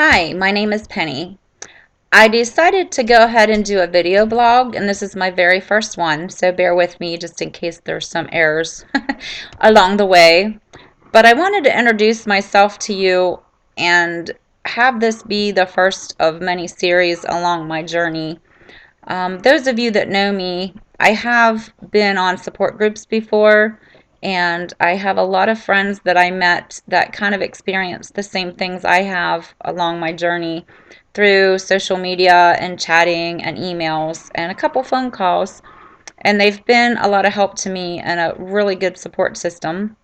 Hi, my name is Penny. I decided to go ahead and do a video blog, and this is my very first one, so bear with me just in case there's some errors along the way. But I wanted to introduce myself to you and have this be the first of many series along my journey. Those of you that know me, I have been on support groups before, and I have a lot of friends that I met that kind of experienced the same things I have along my journey through social media and chatting and emails and a couple phone calls. And they've been a lot of help to me and a really good support system.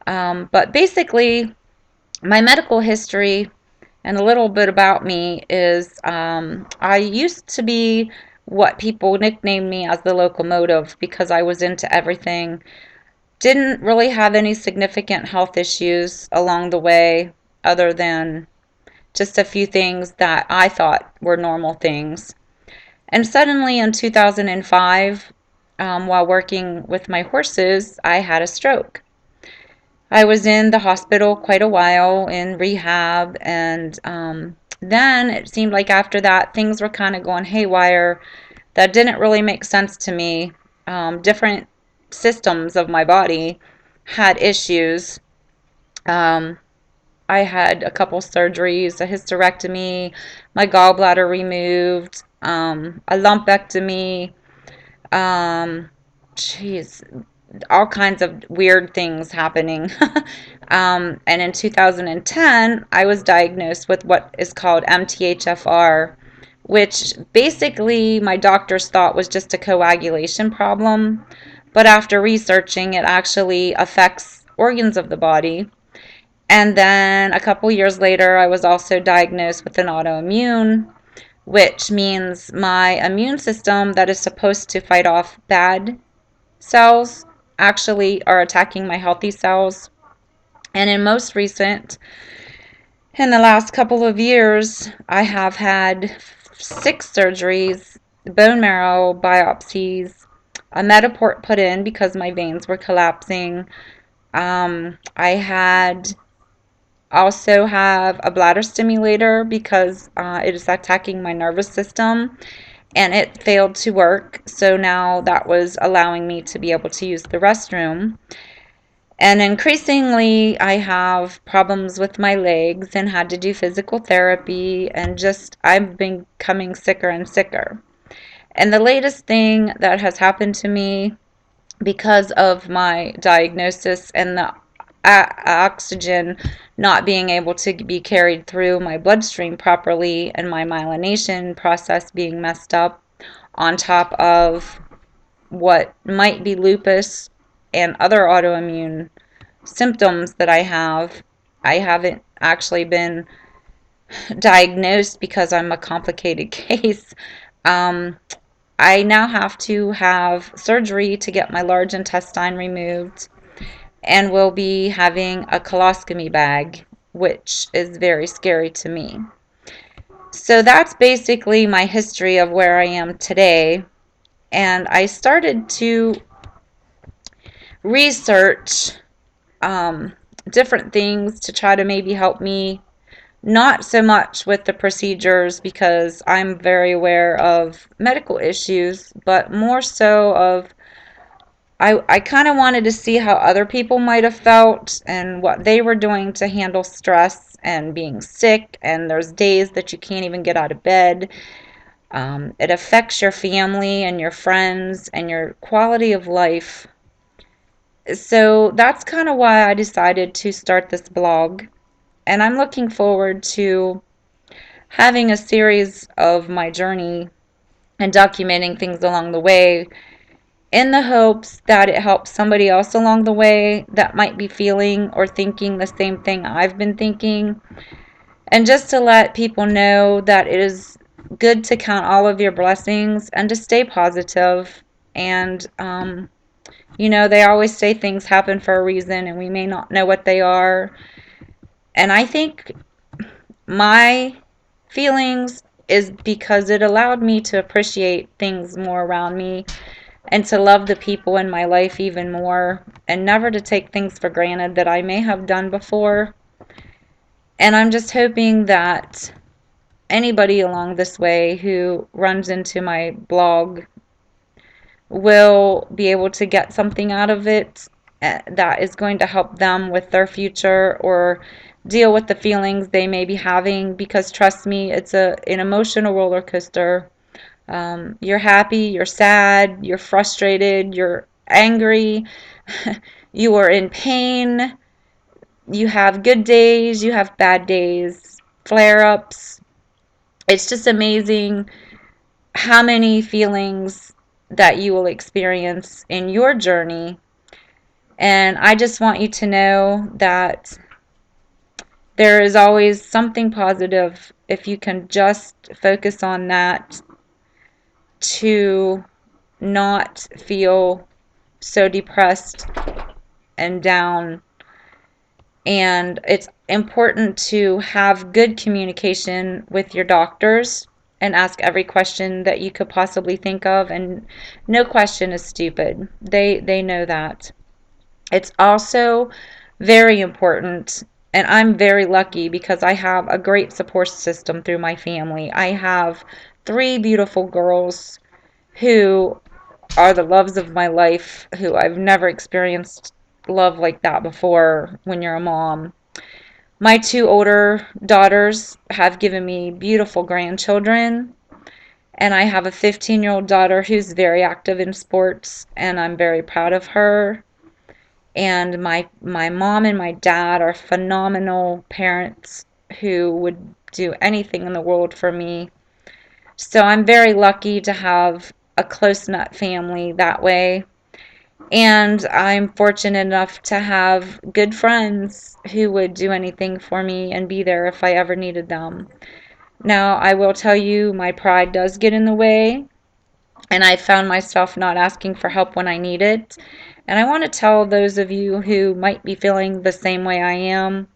But basically, my medical history and a little bit about me is I used to be what people nicknamed me as the locomotive because I was into everything. Didn't really have any significant health issues along the way other than just a few things that I thought were normal things. And suddenly in 2005, while working with my horses, I had a stroke. I was in the hospital quite a while in rehab, and then it seemed like after that things were kind of going haywire. That didn't really make sense to me. Different systems of my body had issues. Um, I had a couple surgeries, a hysterectomy, my gallbladder removed, a lumpectomy, um, geez, all kinds of weird things happening. And in 2010, I was diagnosed with what is called MTHFR, which basically my doctors thought was just a coagulation problem. But after researching, it actually affects organs of the body. And then a couple years later, I was also diagnosed with an autoimmune, which means my immune system that is supposed to fight off bad cells actually are attacking my healthy cells. And in the last couple of years, I have had 6 surgeries, bone marrow biopsies, a Metaport put in because my veins were collapsing. I had also have a bladder stimulator because it is attacking my nervous system and it failed to work. So now that was allowing me to be able to use the restroom. And increasingly, I have problems with my legs and had to do physical therapy, and just I've been becoming sicker and sicker. And the latest thing that has happened to me because of my diagnosis and the oxygen not being able to be carried through my bloodstream properly and my myelination process being messed up, on top of what might be lupus and other autoimmune symptoms that I have. I haven't actually been diagnosed because I'm a complicated case. Um, I now have to have surgery to get my large intestine removed and will be having a colostomy bag, which is very scary to me. So that's basically my history of where I am today. And I started to research um, different things to try to maybe help me, not so much with the procedures because I'm very aware of medical issues, but more so of I kind of wanted to see how other people might have felt and what they were doing to handle stress and being sick. And there's days that you can't even get out of bed. It affects your family and your friends and your quality of life. So that's kind of why I decided to start this blog. And I'm looking forward to having a series of my journey and documenting things along the way in the hopes that it helps somebody else along the way that might be feeling or thinking the same thing I've been thinking. And just to let people know that it is good to count all of your blessings and to stay positive. And, they always say things happen for a reason and we may not know what they are. And I think my feelings is because it allowed me to appreciate things more around me and to love the people in my life even more and never to take things for granted that I may have done before. And I'm just hoping that anybody along this way who runs into my blog will be able to get something out of it that is going to help them with their future or deal with the feelings they may be having, because trust me, it's an emotional roller coaster. You're happy, you're sad, you're frustrated, you're angry, you are in pain, you have good days, you have bad days, flare ups. It's just amazing how many feelings that you will experience in your journey. And I just want you to know that there is always something positive if you can just focus on that, to not feel so depressed and down. And it's important to have good communication with your doctors and ask every question that you could possibly think of, and no question is stupid. They know that. It's also very important, and I'm very lucky because I have a great support system through my family. I have three beautiful girls who are the loves of my life, who I've never experienced love like that before when you're a mom. My two older daughters have given me beautiful grandchildren, and I have a 15-year-old daughter who's very active in sports, and I'm very proud of her. And my mom and my dad are phenomenal parents who would do anything in the world for me. So I'm very lucky to have a close-knit family that way. And I'm fortunate enough to have good friends who would do anything for me and be there if I ever needed them. Now, I will tell you, my pride does get in the way, and I found myself not asking for help when I need it. And I want to tell those of you who might be feeling the same way I am,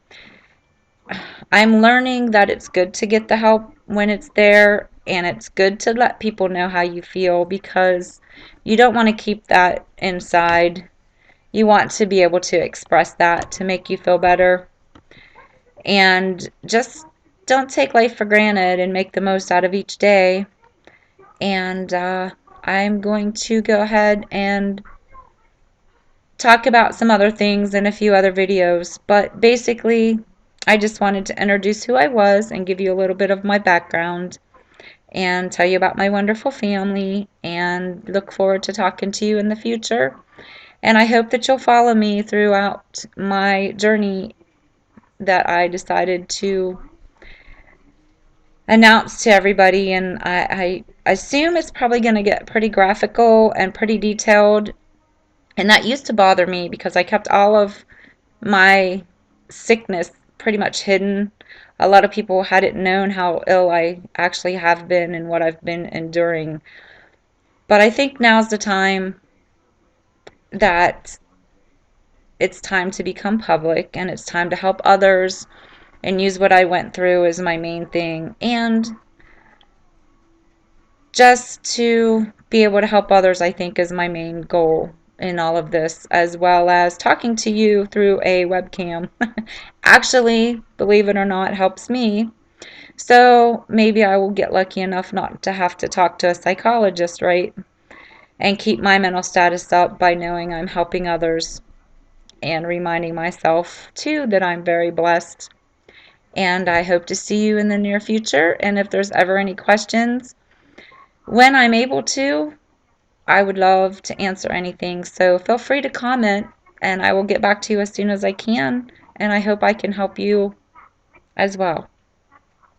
I'm learning that it's good to get the help when it's there, and it's good to let people know how you feel, because you don't want to keep that inside. You want to be able to express that to make you feel better. And just don't take life for granted and make the most out of each day. And I'm going to go ahead and talk about some other things in a few other videos. But basically, I just wanted to introduce who I was and give you a little bit of my background and tell you about my wonderful family, and look forward to talking to you in the future. And I hope that you'll follow me throughout my journey that I decided to announce to everybody. And I assume it's probably going to get pretty graphical and pretty detailed. And that used to bother me because I kept all of my sickness pretty much hidden. A lot of people hadn't known how ill I actually have been and what I've been enduring. But I think now's the time that it's time to become public, and it's time to help others and use what I went through as my main thing, and just to be able to help others, I think, is my main goal in all of this, as well as talking to you through a webcam. Actually, believe it or not, helps me. So maybe I will get lucky enough not to have to talk to a psychologist, right? And keep my mental status up by knowing I'm helping others, and reminding myself too that I'm very blessed. And I hope to see you in the near future. And if there's ever any questions, when I'm able to, I would love to answer anything. So feel free to comment, and I will get back to you as soon as I can. And I hope I can help you as well.